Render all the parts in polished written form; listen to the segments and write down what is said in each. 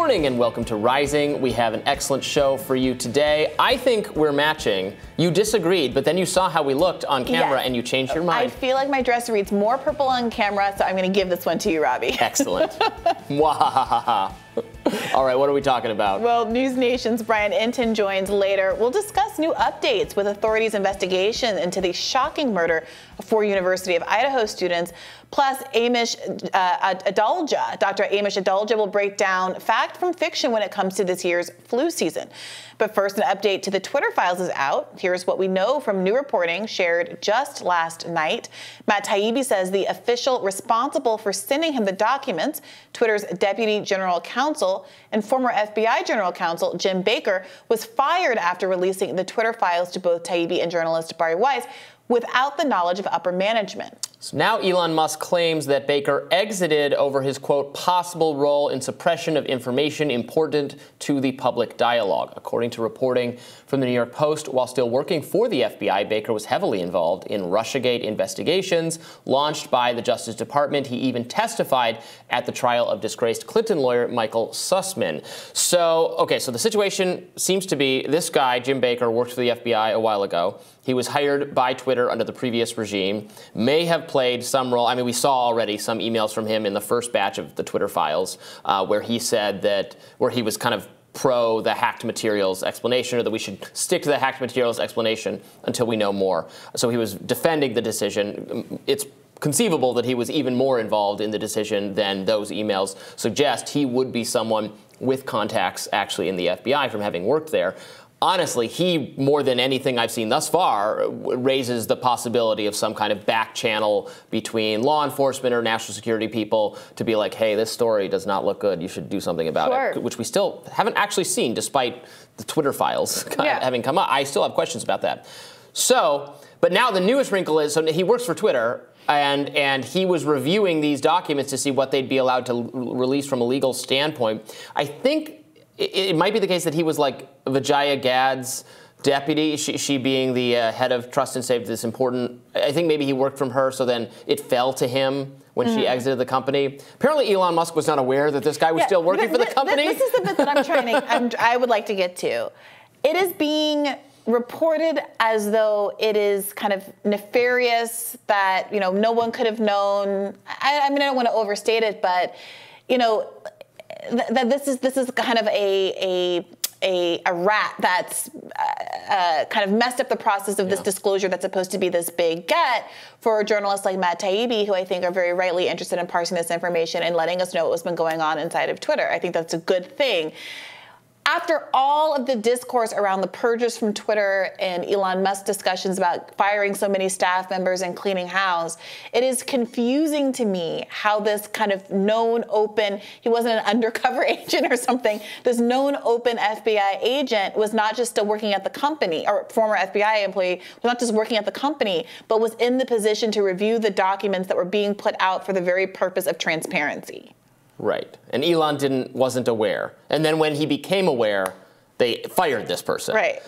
morning and welcome to Rising. We have an excellent show for you today. I think we're matching. You disagreed, but then you saw how we looked on camera and you changed your mind. I feel like my dress reads more purple on camera, so I'm going to give this one to you, Robbie. Excellent. Mwahaha. All right, what are we talking about? Well, News Nation's Brian Inton joins later. We'll discuss new updates with authorities' investigation into the shocking murder of 4 University of Idaho students. Plus, Amish Adalja, Dr. Amish Adalja will break down fact from fiction when it comes to this year's flu season. But first, an update to the Twitter files is out. Here's what we know from new reporting shared just last night. Matt Taibbi says the official responsible for sending him the documents, Twitter's Deputy General Counsel and former FBI General Counsel Jim Baker, was fired after releasing the Twitter files to both Taibbi and journalist Bari Weiss without the knowledge of upper management. So now Elon Musk claims that Baker exited over his, quote, possible role in suppression of information important to the public dialogue. According to reporting from the New York Post, while still working for the FBI, Baker was heavily involved in Russiagate investigations launched by the Justice Department. He even testified at the trial of disgraced Clinton lawyer Michael Sussman. So, okay, so the situation seems to be this guy, Jim Baker, worked for the FBI a while ago. He was hired by Twitter under the previous regime, may have played some role. I mean, we saw already some emails from him in the first batch of the Twitter files where he said that, where he was kind of pro the hacked materials explanation, or that we should stick to the hacked materials explanation until we know more. So he was defending the decision. It's conceivable that he was even more involved in the decision than those emails suggest. He would be someone with contacts actually in the FBI from having worked there. Honestly, he, more than anything I've seen thus far, raises the possibility of some kind of back channel between law enforcement or national security people to be like, hey, this story does not look good. You should do something about it, which we still haven't actually seen despite the Twitter files having come up. I still have questions about that. So, but now the newest wrinkle is, so he works for Twitter, and he was reviewing these documents to see what they'd be allowed to release from a legal standpoint. I think it might be the case that he was like Vijaya Gad's deputy, she being the head of trust and safety, this important. I think maybe he worked from her, so then it fell to him when she exited the company. Apparently Elon Musk was not aware that this guy was still working for the company. This is the bit that I'm trying to, I would like to get to. It is being reported as though it is kind of nefarious, that, you know, no one could have known. I mean, I don't want to overstate it, but, you know, that this is kind of a rat that's kind of messed up the process of this disclosure that's supposed to be this big get for journalists like Matt Taibbi, who I think are very rightly interested in parsing this information and letting us know what's been going on inside of Twitter. I think that's a good thing. After all of the discourse around the purges from Twitter and Elon Musk discussions about firing so many staff members and cleaning house, it is confusing to me how this kind of known open, he wasn't an undercover agent or something, this known open FBI agent was not just still working at the company, or former FBI employee, was not just working at the company, but was in the position to review the documents that were being put out for the very purpose of transparency. Right. And Elon wasn't aware. And then when he became aware, they fired this person. Right.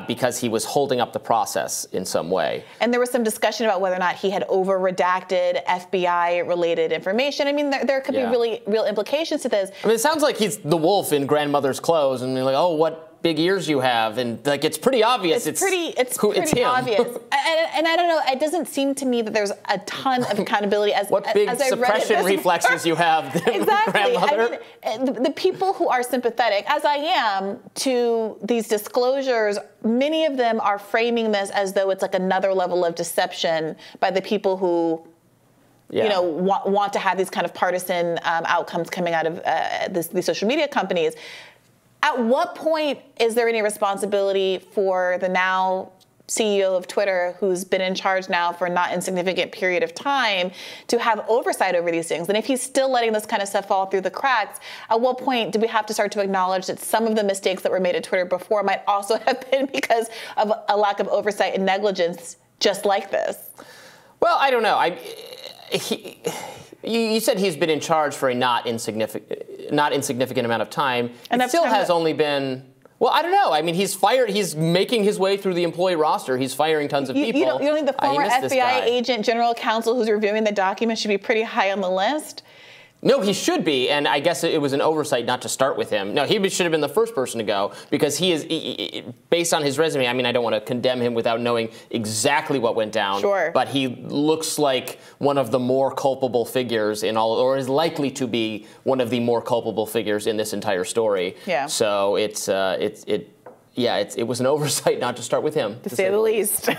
Because he was holding up the process in some way. And there was some discussion about whether or not he had over-redacted FBI-related information. I mean, there could be real implications to this. I mean, it sounds like he's the wolf in grandmother's clothes, and you're like, oh, what big ears you have, and like it's pretty obvious. It's pretty obvious. And I don't know. It doesn't seem to me that there's a ton of accountability as what big as suppression reflexes you have. Exactly. I mean, the people who are sympathetic, as I am, to these disclosures, many of them are framing this as though it's like another level of deception by the people who, you know, want to have these kind of partisan outcomes coming out of these social media companies. At what point is there any responsibility for the now CEO of Twitter, who's been in charge now for a not insignificant period of time, to have oversight over these things? And if he's still letting this kind of stuff fall through the cracks, at what point do we have to start to acknowledge that some of the mistakes that were made at Twitter before might also have been because of a lack of oversight and negligence just like this? Well, I don't know. You said he's been in charge for a not insignificant amount of time. And it still has only been, well, I don't know. I mean, he's fired. He's making his way through the employee roster. He's firing tons of people. You don't think the former FBI agent, general counsel who's reviewing the document should be pretty high on the list? No, he should be, and I guess it was an oversight not to start with him. No, he should have been the first person to go, because he is, based on his resume, I mean, I don't want to condemn him without knowing exactly what went down. Sure. But he looks like one of the more culpable figures in all, or is likely to be one of the more culpable figures in this entire story. Yeah. So it was an oversight not to start with him. To say the least.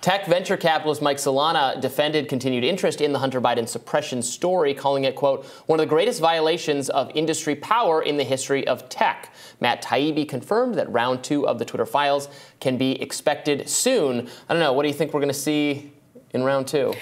Tech venture capitalist Mike Solana defended continued interest in the Hunter Biden suppression story, calling it, quote, one of the greatest violations of industry power in the history of tech. Matt Taibbi confirmed that round 2 of the Twitter files can be expected soon. I don't know. What do you think we're going to see in round 2? I don't know.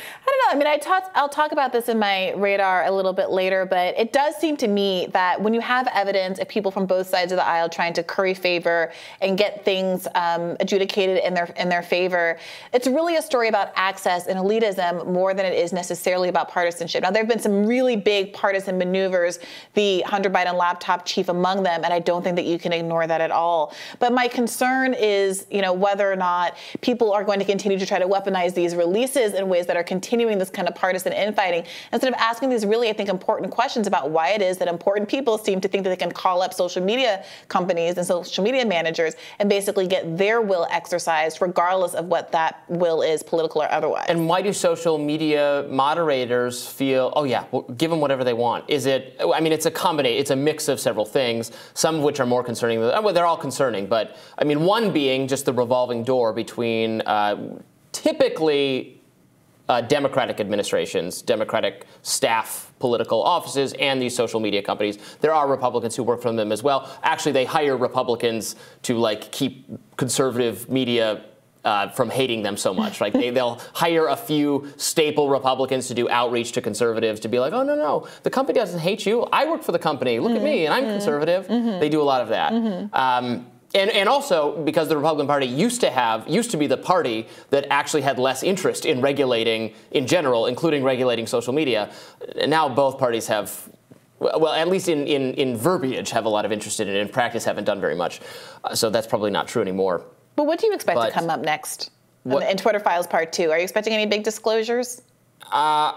I mean, I'll talk about this in my radar a little bit later, but it does seem to me that when you have evidence of people from both sides of the aisle trying to curry favor and get things adjudicated in their favor, it's really a story about access and elitism more than it is necessarily about partisanship. Now, there have been some really big partisan maneuvers, the Hunter Biden laptop chief among them, and I don't think that you can ignore that at all. But my concern is, whether or not people are going to continue to try to weaponize these releases in ways that are continuing this kind of partisan infighting, instead of asking these really, I think, important questions about why it is that important people seem to think that they can call up social media companies and social media managers and basically get their will exercised, regardless of what that will is, political or otherwise. And why do social media moderators feel, oh yeah, well, give them whatever they want? Is it, I mean, it's a combination, it's a mix of several things, some of which are more concerning, well, they're all concerning, but I mean, one being just the revolving door between typically Democratic administrations, Democratic staff, political offices, and these social media companies. There are Republicans who work for them as well. Actually, they hire Republicans to keep conservative media from hating them so much. Like they'll hire a few staple Republicans to do outreach to conservatives to be like, oh no, the company doesn't hate you. I work for the company. Look at me, and I'm conservative. They do a lot of that. And also because the Republican Party used to be the party that actually had less interest in regulating in general, including regulating social media. And now both parties have, well, at least in verbiage, have a lot of interest in it. In practice, haven't done very much. So that's probably not true anymore. But what do you expect to come up next in Twitter Files Part 2? Are you expecting any big disclosures? I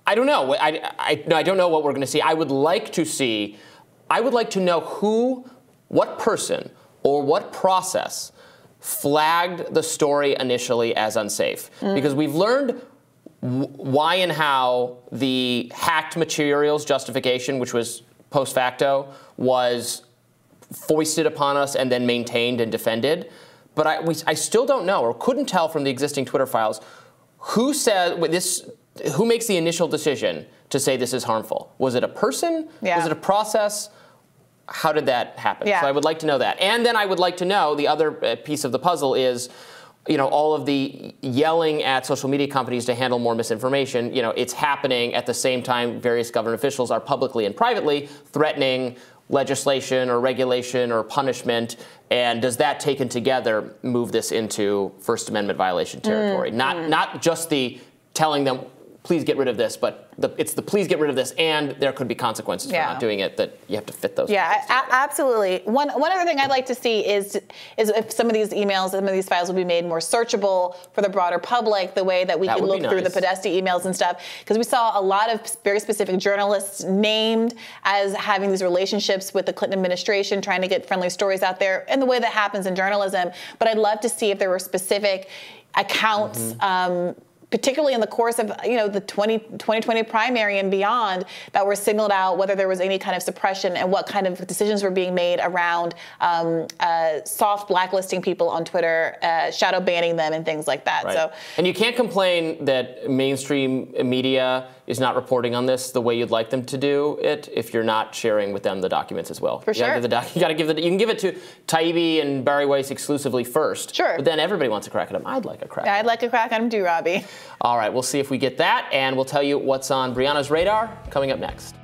don't know. I don't know what we're going to see. I would like to know what person or what process flagged the story initially as unsafe. Because we've learned why and how the hacked materials justification, which was post facto, was foisted upon us and then maintained and defended. But I still don't know, or couldn't tell from the existing Twitter files, who makes the initial decision to say this is harmful. Was it a person? Yeah. Was it a process? How did that happen? Yeah. So I would like to know that. And then I would like to know, the other piece of the puzzle is, all of the yelling at social media companies to handle more misinformation. It's happening at the same time various government officials are publicly and privately threatening legislation or regulation or punishment. And does that taken together move this into First Amendment violation territory? Not just the telling them, please get rid of this, but it's the please get rid of this, and there could be consequences for not doing it, that you have to fit those. Yeah, absolutely. One other thing I'd like to see is if some of these emails, some of these files will be made more searchable for the broader public, the way that we can look through the Podesta emails and stuff. Because we saw a lot of very specific journalists named as having these relationships with the Clinton administration, trying to get friendly stories out there, and the way that happens in journalism. But I'd love to see if there were specific accounts, particularly in the course of the 2020 primary and beyond, that were signaled out, whether there was any kind of suppression and what kind of decisions were being made around soft blacklisting people on Twitter, shadow banning them, and things like that. Right. And you can't complain that mainstream media is not reporting on this the way you'd like them to do it if you're not sharing with them the documents as well. For sure. You got to give you can give it to Taibbi and Barry Weiss exclusively first. Sure. But then everybody wants a crack at them. I'd like a crack. I'd like a crack at them too, Robbie. All right, we'll see if we get that, and we'll tell you what's on Brianna's radar coming up next.